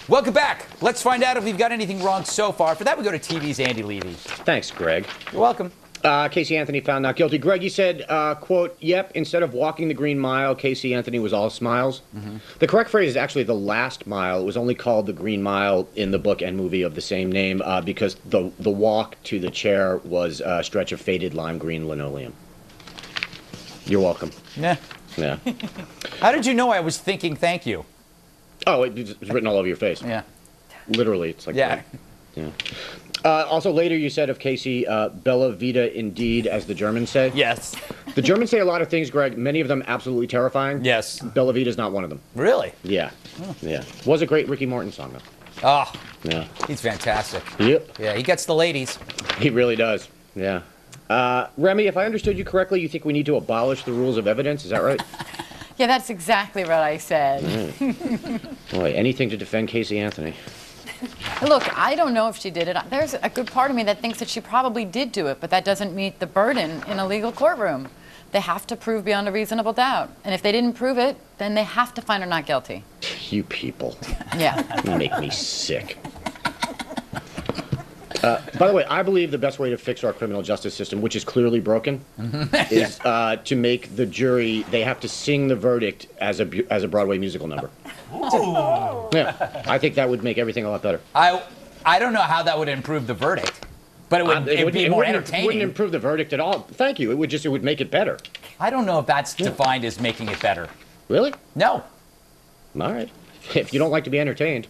Welcome back. Let's find out if we've got anything wrong so far. For that, we go to TV's Andy Levy. Thanks, Greg. You're welcome. Casey Anthony found not guilty. Greg, you said, quote, yep, instead of walking the Green Mile, Casey Anthony was all smiles. Mm-hmm. The correct phrase is actually the last mile. It was only called the Green Mile in the book and movie of the same name because the walk to the chair was a stretch of faded lime green linoleum. You're welcome. Yeah. Yeah. How did you know I was thinking thank you? Oh, it's written all over your face. Yeah. Literally, it's like yeah. Yeah. Also, later you said of Casey, Bella Vita indeed, as the Germans say. Yes. The Germans say a lot of things, Greg, many of them absolutely terrifying. Yes. Bella Vita's not one of them. Really? Yeah. Oh. Yeah. Was a great Ricky Morton song, though. Oh. Yeah. He's fantastic. Yep. Yeah, he gets the ladies. He really does. Yeah. Remy, if I understood you correctly, you think we need to abolish the rules of evidence. Is that right? Yeah, that's exactly what I said. Boy, anything to defend Casey Anthony. Look, I don't know if she did it. There's a good part of me that thinks that she probably did do it, but that doesn't meet the burden in a legal courtroom. They have to prove beyond a reasonable doubt. And if they didn't prove it, then they have to find her not guilty. You people. Yeah. You make me sick. By the way, I believe the best way to fix our criminal justice system, which is clearly broken, is to make the jury, they have to sing the verdict as a Broadway musical number. Ooh. Yeah, I think that would make everything a lot better. I don't know how that would improve the verdict, but it would be more entertaining. It wouldn't improve the verdict at all. Thank you. It would make it better. I don't know if that's defined as making it better. Really? No. All right. If you don't like to be entertained.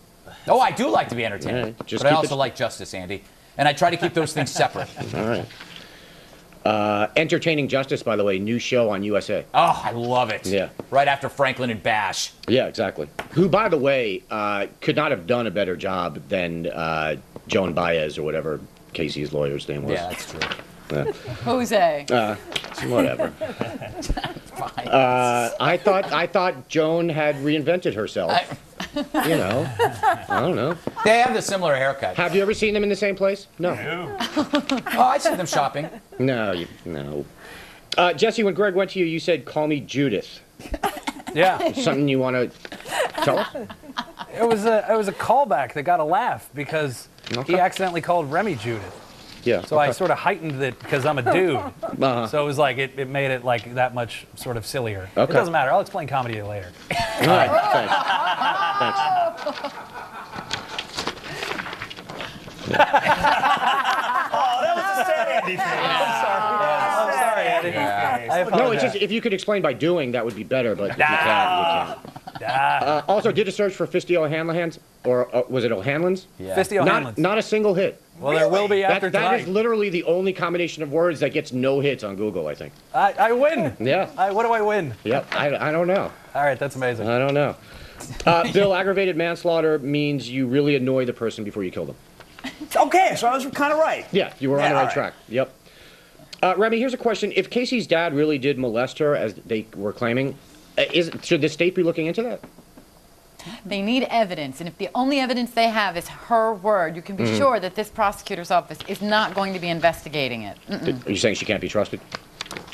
Oh, I do like to be entertained. Right, but I also like justice, Andy. And I try to keep those things separate. All right. Entertaining Justice, by the way, new show on USA. Oh, I love it. Yeah. Right after Franklin and Bash. Yeah, exactly. Who, by the way, could not have done a better job than Joan Baez or whatever Casey's lawyer's name was. Yeah, that's true. Yeah. Jose. Whatever. Fine. I thought Joan had reinvented herself. You know, I don't know. They have a similar haircut. Have you ever seen them in the same place? No. Oh, I see them shopping. No, no. Jesse, when Greg went to you, you said, "Call me Judith." Yeah. Something you want to tell us? It was a callback that got a laugh because he accidentally called Remy Judith. Yeah. So I sort of heightened it because I'm a dude. So it was like, it made it like that much sort of sillier. Okay. It doesn't matter. I'll explain comedy to you later. All right, thanks. Oh, that was a sad Andy thing. I'm sorry, Eddie. Yeah. I apologize. No, it's just, if you could explain by doing, that would be better, but you can't. Also, did a search for Fisty O'Hanlon's, or was it O'Hanlon's? Yeah. Fisty O'Hanlon's. Not a single hit. Well, there will be after That tonight. is literally the only combination of words that gets no hits on Google, I think. I win. Yeah. What do I win? Yep. I don't know. All right, that's amazing. I don't know. Bill, aggravated manslaughter means you really annoy the person before you kill them. Okay, so I was kind of right. Yeah, you were on the all right track. Yep. Remy, here's a question. If Casey's dad really did molest her, as they were claiming, should the state be looking into that? They need evidence, and if the only evidence they have is her word, you can be sure that this prosecutor's office is not going to be investigating it. Are you saying she can't be trusted?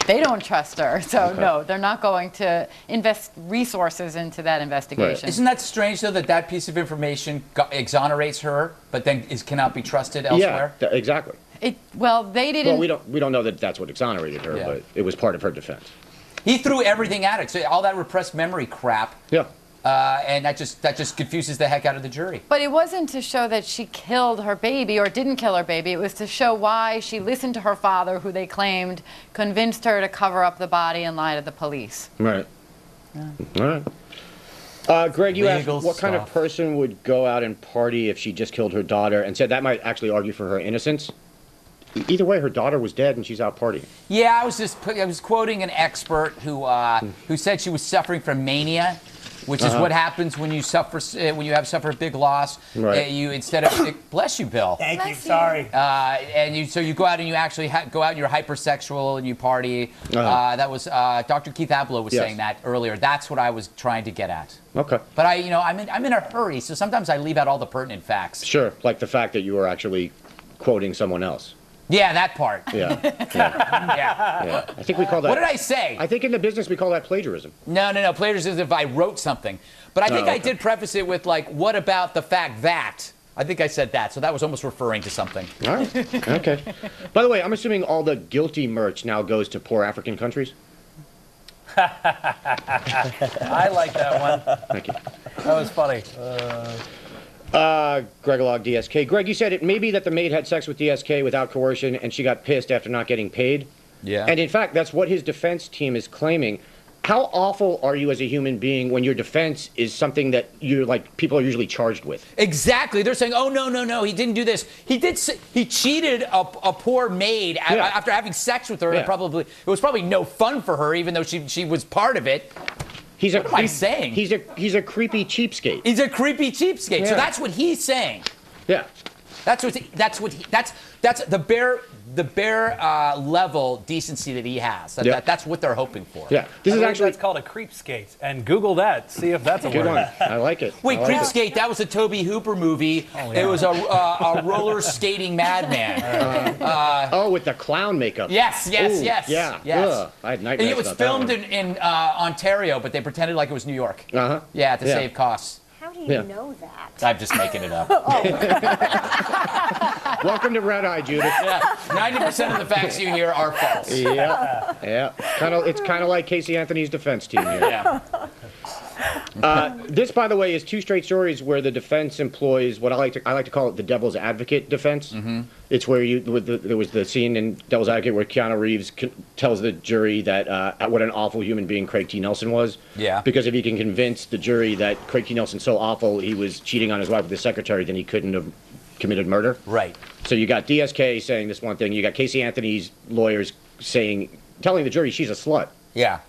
They don't trust her, so no, they're not going to invest resources into that investigation. Isn't that strange, though, that piece of information exonerates her, but then cannot be trusted elsewhere? Yeah, exactly. Well, they didn't. Well, we don't know that that's what exonerated her, but it was part of her defense. He threw everything at it, so all that repressed memory crap. Yeah. And that just confuses the heck out of the jury. But it wasn't to show that she killed her baby or didn't kill her baby. It was to show why she listened to her father, who they claimed convinced her to cover up the body and lie to the police. Right. Yeah. All right. Greg, you asked what kind of person would go out and party if she just killed her daughter, and said that might actually argue for her innocence. Either way, her daughter was dead and she's out partying. Yeah, I was quoting an expert who said she was suffering from mania, which is what happens when you suffer a big loss. Right. You instead of bless you, Bill. Thank you. Sorry. So you go out and you actually go out and you're hypersexual and you party. That was Dr. Keith Abloh was saying that earlier. That's what I was trying to get at. Okay. But I'm in a hurry, so sometimes I leave out all the pertinent facts. Sure, like the fact that you were actually quoting someone else. Yeah, that part. Yeah. Yeah. I think we call that. What did I say? I think in the business we call that plagiarism. No. Plagiarism is if I wrote something. But I think I did preface it with, like, what about the fact that? I think I said that, so that was almost referring to something. All right. Okay. By the way, I'm assuming all the guilty merch now goes to poor African countries. I like that one. Thank you. That was funny. Gregolog DSK. Greg, you said it may be that the maid had sex with DSK without coercion and she got pissed after not getting paid. Yeah. And in fact, that's what his defense team is claiming. How awful are you as a human being when your defense is something that you're like people are usually charged with? Exactly. They're saying, oh, no, he didn't do this. He cheated a poor maid after having sex with her. Yeah. It was probably no fun for her, even though she was part of it. What am I saying? He's a creepy cheapskate. He's a creepy cheapskate. Yeah. So that's what he's saying. Yeah. That's the bare level decency that he has. That's what they're hoping for. Yeah. This is actually that's called a creepskate. And Google that. See if that's a good word. one. I like it. Wait, I like Creepskate, that was a Toby Hooper movie. Oh, yeah. It was a roller skating madman. with the clown makeup. Yes. Yeah. Yes. Ugh, I had nightmares It was about that filmed one. in Ontario, but they pretended like it was New York. Uh-huh. Yeah, to save costs. How do you Yeah. know that? I'm just making it up. Welcome to Red Eye, Judith. Yeah, 90% of the facts you hear are false. Yeah. It's kind of like Casey Anthony's defense team here. Yeah. This, by the way, is two straight stories where the defense employs what I like to call it the devil's advocate defense. Mm-hmm. It's where there was the scene in Devil's Advocate where Keanu Reeves tells the jury that what an awful human being Craig T. Nelson was. Yeah. Because if he can convince the jury that Craig T. Nelson's so awful he was cheating on his wife with his secretary, then he couldn't have committed murder. Right. So you got DSK saying this one thing. You got Casey Anthony's lawyers telling the jury she's a slut. Yeah.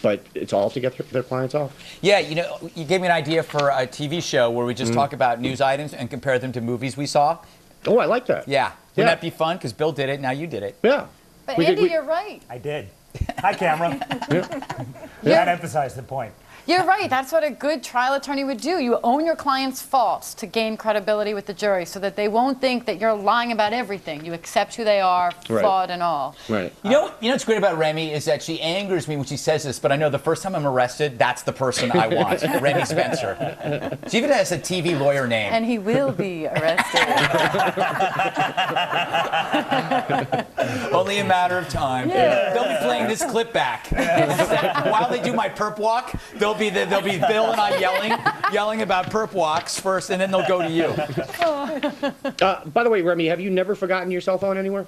But it's all to get their clients off. Yeah, you gave me an idea for a TV show where we just talk about news items and compare them to movies we saw. Oh, I like that. Yeah. Wouldn't that be fun? Because Bill did it, now you did it. Yeah. But Andy, you're right. I did. Hi, camera. That emphasized the point. You're right. That's what a good trial attorney would do. You own your client's faults to gain credibility with the jury so that they won't think that you're lying about everything. You accept who they are, flawed and all. Right. You know what's great about Remy is that she angers me when she says this, but I know the first time I'm arrested, that's the person I want, Remy Spencer. She even has a TV lawyer name. And he will be arrested. Only a matter of time. Yeah. They'll be playing this clip back. While they do my perp walk, they'll be Bill and I yelling about perp walks first, and then they'll go to you. By the way, Remy, have you never forgotten your cell phone anywhere?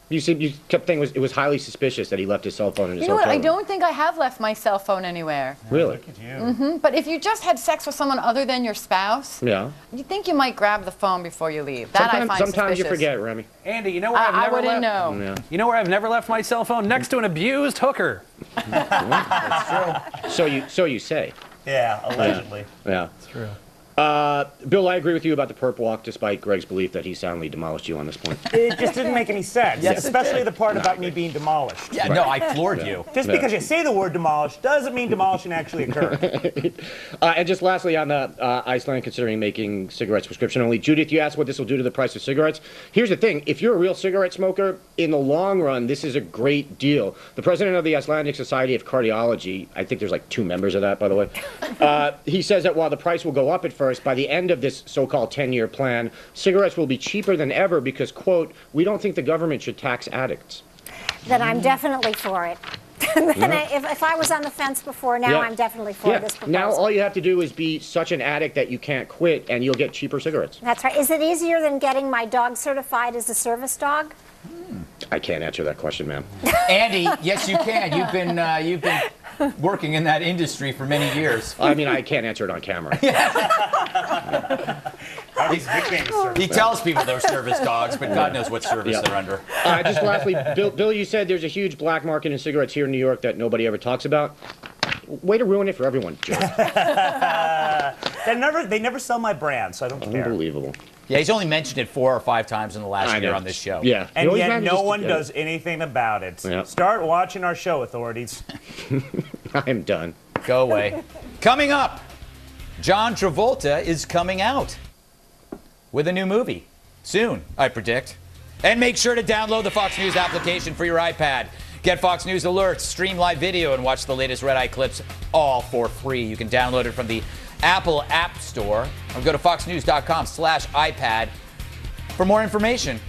You kept thinking it was highly suspicious that he left his cell phone in his You know what? hotel I room. don't think I have left my cell phone anywhere. Really? Look at you. But if you just had sex with someone other than your spouse, Yeah. you think you might grab the phone before you leave. That I find Sometimes you suspicious. forget, Remy. Andy, you know where I've I never wouldn't left? know. Yeah. You know where I've never left my cell phone? Next to an abused hooker. So you say. Yeah, allegedly. Yeah. It's true. Bill, I agree with you about the perp walk, despite Greg's belief that he soundly demolished you on this point. It just didn't make any sense, Yes, it especially did. the part about me being demolished. Yeah, no, I floored you. Just because you say the word demolished doesn't mean demolishing actually occurred. And just lastly, on the Iceland considering making cigarettes prescription only. Judith, you asked what this will do to the price of cigarettes. Here's the thing. If you're a real cigarette smoker, in the long run, this is a great deal. The president of the Icelandic Society of Cardiology, I think there's like 2 members of that, by the way, he says that while the price will go up at first, by the end of this so-called 10-year plan, cigarettes will be cheaper than ever because, quote, we don't think the government should tax addicts. Then I'm definitely for it. If I was on the fence before, now I'm definitely for this proposal. Now all you have to do is be such an addict that you can't quit, and you'll get cheaper cigarettes. That's right. Is it easier than getting my dog certified as a service dog? I can't answer that question, ma'am. Andy, yes, you can. You've been working in that industry for many years. I mean, I can't answer it on camera. He tells people they're service dogs, but God knows what service they're under. Just lastly, Bill, you said there's a huge black market in cigarettes here in New York that nobody ever talks about. Way to ruin it for everyone, Joe. They never sell my brand, so I don't care. Unbelievable. Yeah, he's only mentioned it 4 or 5 times in the last year on this show. Yeah. And yet no one does anything about it. Yeah. Start watching our show, authorities. I'm done. Go away. Coming up, John Travolta is coming out with a new movie soon, I predict. And make sure to download the Fox News application for your iPad. Get Fox News alerts, stream live video, and watch the latest Red Eye clips all for free. You can download it from the Apple App Store or go to foxnews.com/iPad for more information.